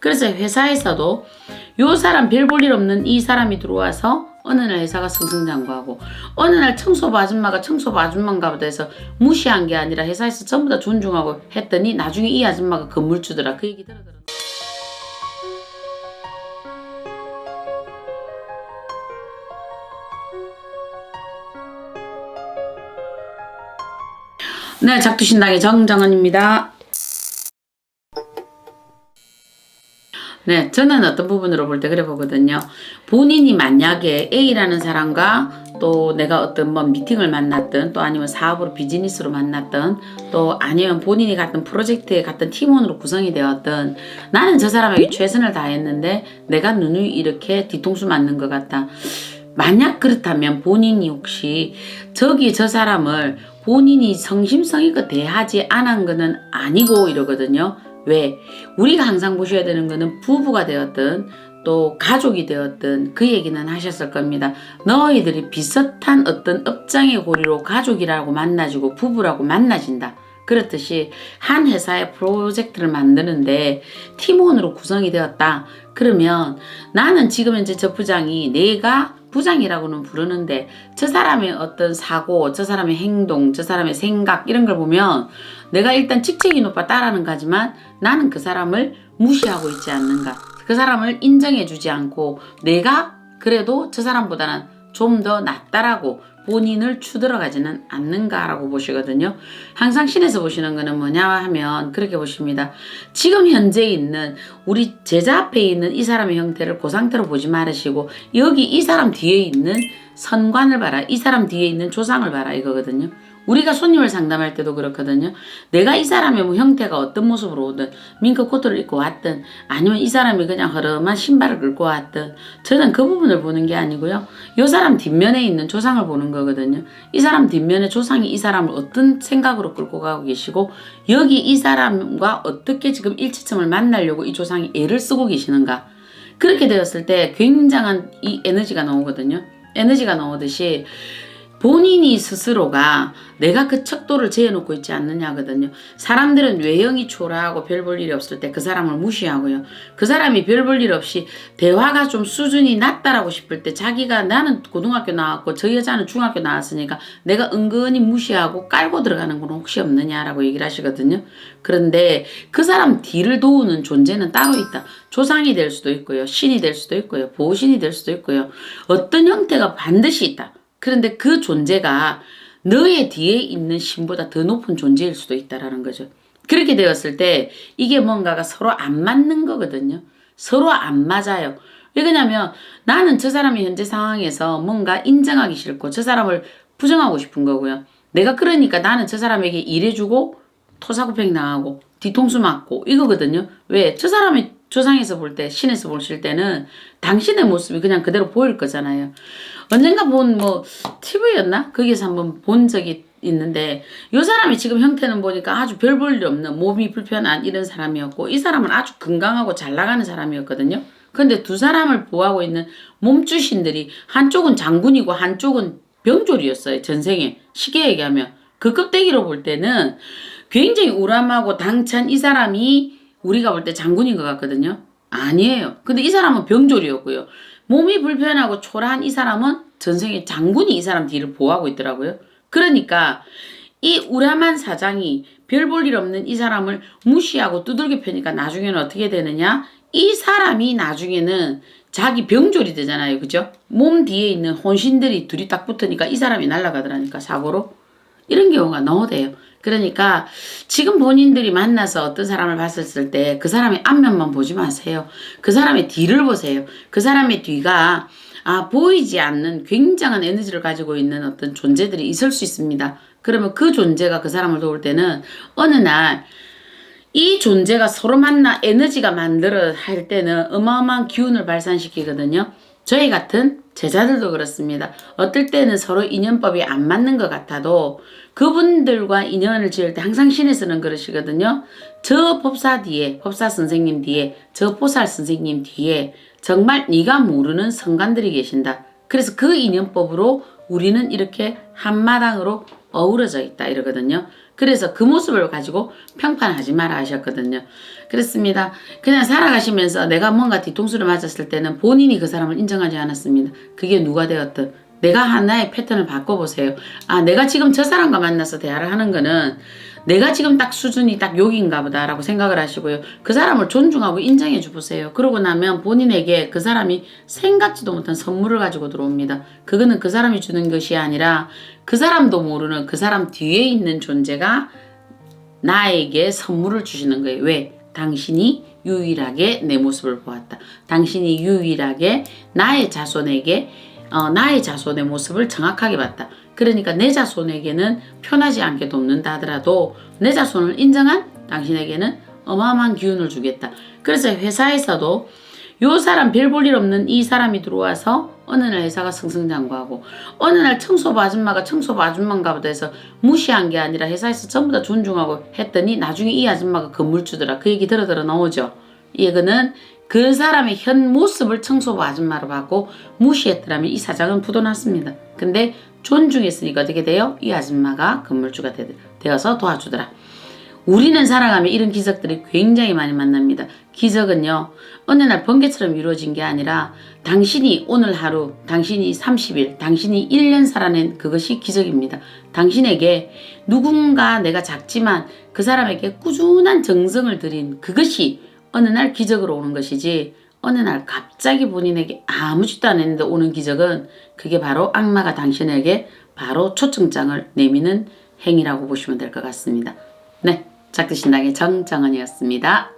그래서 회사에서도 요 사람 별 볼 일 없는 이 사람이 들어와서 어느 날 회사가 승승장구하고 어느 날 청소부 아줌마가 청소부 아줌마인가 보다 해서 무시한 게 아니라 회사에서 전부 다 존중하고 했더니 나중에 이 아줌마가 건물주더라. 그 얘기 들어들었나? 네, 작두신당의 정정은입니다. 네, 저는 어떤 부분으로 볼 때 그래 보거든요. 본인이 만약에 A라는 사람과 또 내가 어떤 뭐 미팅을 만났든 또 아니면 사업으로 비즈니스로 만났든 또 아니면 본인이 갔던 프로젝트에 갔던 팀원으로 구성이 되었든 나는 저 사람에게 최선을 다했는데 내가 누누이 이렇게 뒤통수 맞는 것 같다. 만약 그렇다면 본인이 혹시 저기 저 사람을 본인이 성심성의껏 대하지 않은 거는 아니고 이러거든요. 왜? 우리가 항상 보셔야 되는 거는 부부가 되었든 또 가족이 되었든 그 얘기는 하셨을 겁니다. 너희들이 비슷한 어떤 업장의 고리로 가족이라고 만나지고 부부라고 만나진다. 그렇듯이 한 회사의 프로젝트를 만드는데 팀원으로 구성이 되었다. 그러면 나는 지금 현재 저 부장이 내가 부장이라고는 부르는데 저 사람의 어떤 사고, 저 사람의 행동, 저 사람의 생각 이런 걸 보면 내가 일단 직책이 높아 따라는 가지만 나는 그 사람을 무시하고 있지 않는가. 그 사람을 인정해주지 않고 내가 그래도 저 사람보다는 좀 더 낫다라고 본인을 추들어가지는 않는가라고 보시거든요. 항상 신에서 보시는 거는 뭐냐 하면 그렇게 보십니다. 지금 현재 있는 우리 제자 앞에 있는 이 사람의 형태를 그 상태로 보지 말으시고 여기 이 사람 뒤에 있는 선관을 봐라. 이 사람 뒤에 있는 조상을 봐라 이거거든요. 우리가 손님을 상담할 때도 그렇거든요. 내가 이 사람의 뭐 형태가 어떤 모습으로 오든 밍크 코트를 입고 왔든 아니면 이 사람이 그냥 허름한 신발을 끌고 왔든 저는 그 부분을 보는 게 아니고요. 이 사람 뒷면에 있는 조상을 보는 거거든요. 이 사람 뒷면에 조상이 이 사람을 어떤 생각으로 끌고 가고 계시고 여기 이 사람과 어떻게 지금 일치점을 만나려고 이 조상이 애를 쓰고 계시는가. 그렇게 되었을 때 굉장한 이 에너지가 나오거든요. 에너지가 나오듯이 본인이 스스로가 내가 그 척도를 재어놓고 있지 않느냐거든요. 사람들은 외형이 초라하고 별 볼 일이 없을 때 그 사람을 무시하고요. 그 사람이 별 볼 일 없이 대화가 좀 수준이 낮다라고 싶을 때 자기가 나는 고등학교 나왔고 저 여자는 중학교 나왔으니까 내가 은근히 무시하고 깔고 들어가는 건 혹시 없느냐라고 얘기를 하시거든요. 그런데 그 사람 뒤를 도우는 존재는 따로 있다. 조상이 될 수도 있고요. 신이 될 수도 있고요. 보호신이 될 수도 있고요. 어떤 형태가 반드시 있다. 그런데 그 존재가 너의 뒤에 있는 신보다 더 높은 존재일 수도 있다라는 거죠. 그렇게 되었을 때 이게 뭔가가 서로 안 맞는 거거든요. 서로 안 맞아요. 왜 그러냐면 나는 저 사람의 현재 상황에서 뭔가 인정하기 싫고 저 사람을 부정하고 싶은 거고요. 내가 그러니까 나는 저 사람에게 일해주고 토사구팽 당하고 뒤통수 맞고 이거거든요. 왜? 저 사람이 조상에서 볼 때, 신에서 보실 때는 당신의 모습이 그냥 그대로 보일 거잖아요. 언젠가 본 뭐 TV였나? 거기서 한번 본 적이 있는데 이 사람이 지금 형태는 보니까 아주 별 볼 일 없는 몸이 불편한 이런 사람이었고 이 사람은 아주 건강하고 잘 나가는 사람이었거든요. 근데 두 사람을 보호하고 있는 몸주신들이 한쪽은 장군이고 한쪽은 병졸이었어요. 전생에. 쉽게 얘기하면. 그 껍데기로 볼 때는 굉장히 우람하고 당찬 이 사람이 우리가 볼 때 장군인 것 같거든요. 아니에요. 근데 이 사람은 병졸이었고요. 몸이 불편하고 초라한 이 사람은 전생에 장군이 이 사람 뒤를 보호하고 있더라고요. 그러니까 이 우람한 사장이 별 볼 일 없는 이 사람을 무시하고 두들겨 패니까 나중에는 어떻게 되느냐? 이 사람이 나중에는 자기 병졸이 되잖아요. 그죠? 몸 뒤에 있는 혼신들이 둘이 딱 붙으니까 이 사람이 날아가더라니까 사고로. 이런 경우가 너무 돼요. 그러니까 지금 본인들이 만나서 어떤 사람을 봤을 때 그 사람의 앞면만 보지 마세요. 그 사람의 뒤를 보세요. 그 사람의 뒤가 보이지 않는 굉장한 에너지를 가지고 있는 어떤 존재들이 있을 수 있습니다. 그러면 그 존재가 그 사람을 도울 때는 어느 날 이 존재가 서로 만나 에너지가 만들어 할 때는 어마어마한 기운을 발산시키거든요. 저희 같은 제자들도 그렇습니다. 어떨 때는 서로 인연법이 안 맞는 것 같아도 그분들과 인연을 지을 때 항상 신에서는 그러시거든요. 저 법사 뒤에, 법사 선생님 뒤에, 저 보살 선생님 뒤에 정말 네가 모르는 성관들이 계신다. 그래서 그 인연법으로 우리는 이렇게 한마당으로 어우러져 있다 이러거든요. 그래서 그 모습을 가지고 평판하지 마라 하셨거든요. 그렇습니다. 그냥 살아가시면서 내가 뭔가 뒤통수를 맞았을 때는 본인이 그 사람을 인정하지 않았습니다. 그게 누가 되었든 내가 하나의 패턴을 바꿔보세요. 아, 내가 지금 저 사람과 만나서 대화를 하는 거는 내가 지금 딱 수준이 딱 여기인가 보다라고 생각을 하시고요. 그 사람을 존중하고 인정해 주보세요. 그러고 나면 본인에게 그 사람이 생각지도 못한 선물을 가지고 들어옵니다. 그거는 그 사람이 주는 것이 아니라 그 사람도 모르는 그 사람 뒤에 있는 존재가 나에게 선물을 주시는 거예요. 왜? 당신이 유일하게 내 모습을 보았다. 당신이 유일하게 나의 자손에게 나의 자손의 모습을 정확하게 봤다. 그러니까 내 자손에게는 편하지 않게 돕는다 하더라도 내 자손을 인정한 당신에게는 어마어마한 기운을 주겠다. 그래서 회사에서도 요 사람 별 볼 일 없는 이 사람이 들어와서 어느 날 회사가 승승장구하고 어느 날 청소부 아줌마가 청소부 아줌마인가 보다 해서 무시한 게 아니라 회사에서 전부 다 존중하고 했더니 나중에 이 아줌마가 건물주더라. 그 얘기 들어 나오죠. 이거는 그 사람의 현 모습을 청소부 아줌마로 봤고 무시했더라면 이 사장은 부도났습니다. 근데 존중했으니까 어떻게 돼요? 이 아줌마가 건물주가 되어서 도와주더라. 우리는 살아가면 이런 기적들이 굉장히 많이 만납니다. 기적은요, 어느 날 번개처럼 이루어진 게 아니라 당신이 오늘 하루, 당신이 30일, 당신이 1년 살아낸 그것이 기적입니다. 당신에게 누군가 내가 작지만 그 사람에게 꾸준한 정성을 들인 그것이 어느 날 기적으로 오는 것이지, 어느 날 갑자기 본인에게 아무 짓도 안 했는데 오는 기적은 그게 바로 악마가 당신에게 바로 초청장을 내미는 행위라고 보시면 될 것 같습니다. 네, 작두신당의 정정은이었습니다.